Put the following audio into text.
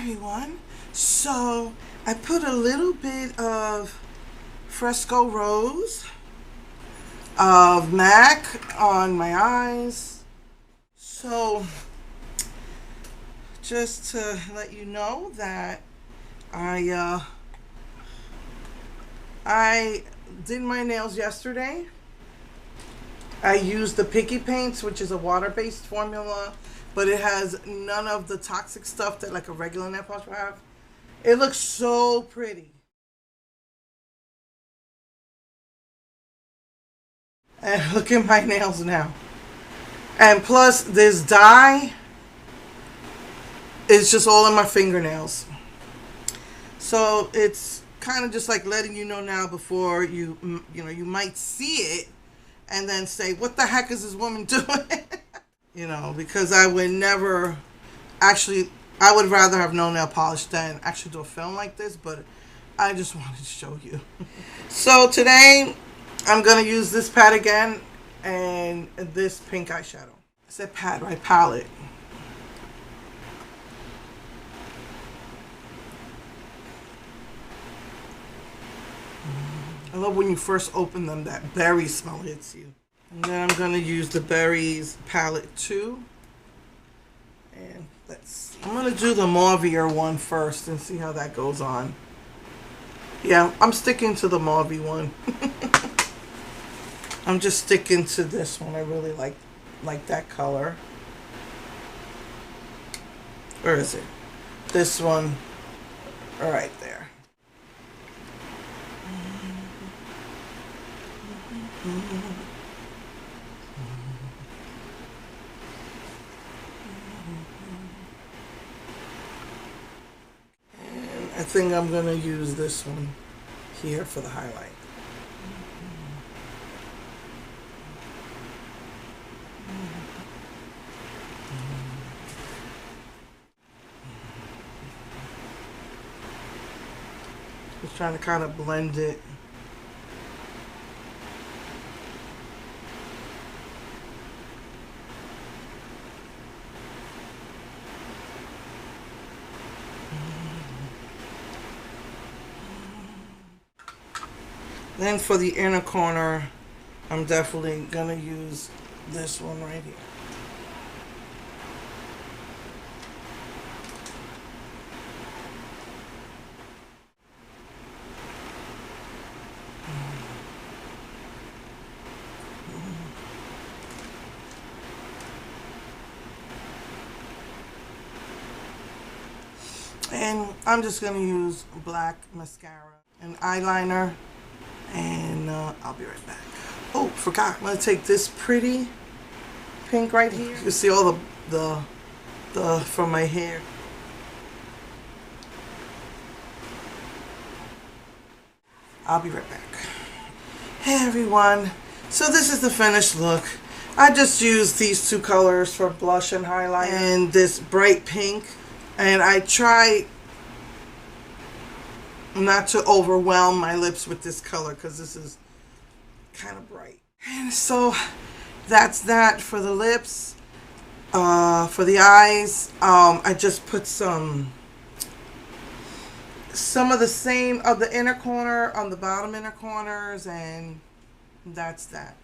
everyone. So I put a little bit of Fresco Rose of MAC on my eyes. So just to let you know that I did my nails yesterday. I used the Picky Paints, which is a water-based formula, but it has none of the toxic stuff that like a regular nail polish would have. It looks so pretty. And look at my nails now. And plus, this dye is just all in my fingernails. So it's kind of just like letting you know now before you might see it and then say, what the heck is this woman doing? Because I would never I would rather have no nail polish than actually do a film like this, but I just wanted to show you. So today I'm going to use this pad again and this pink eyeshadow. I said pad, right? Palette. I love when you first open them, that berry smell hits you. And then I'm going to use the Berries palette too. And I'm going to do the mauvier one first and see how that goes on. Yeah, I'm sticking to the mauvey one. I'm just sticking to this one. I really like that color. Where is it? This one. Right there. And I think I'm going to use this one here for the highlight. Just trying to kind of blend it. Then for the inner corner, I'm definitely going to use this one right here. And I'm just going to use black mascara and eyeliner. And I'll be right back. Oh, forgot. I'm going to take this pretty pink right here. You can see all the from my hair. I'll be right back. Hey everyone. So this is the finished look. I just used these two colors for blush and highlight and this bright pink. And I tried not to overwhelm my lips with this color because this is kind of bright. And so that's that for the lips. For the eyes, I just put some of the same of the inner corner on the bottom inner corners, and that's that.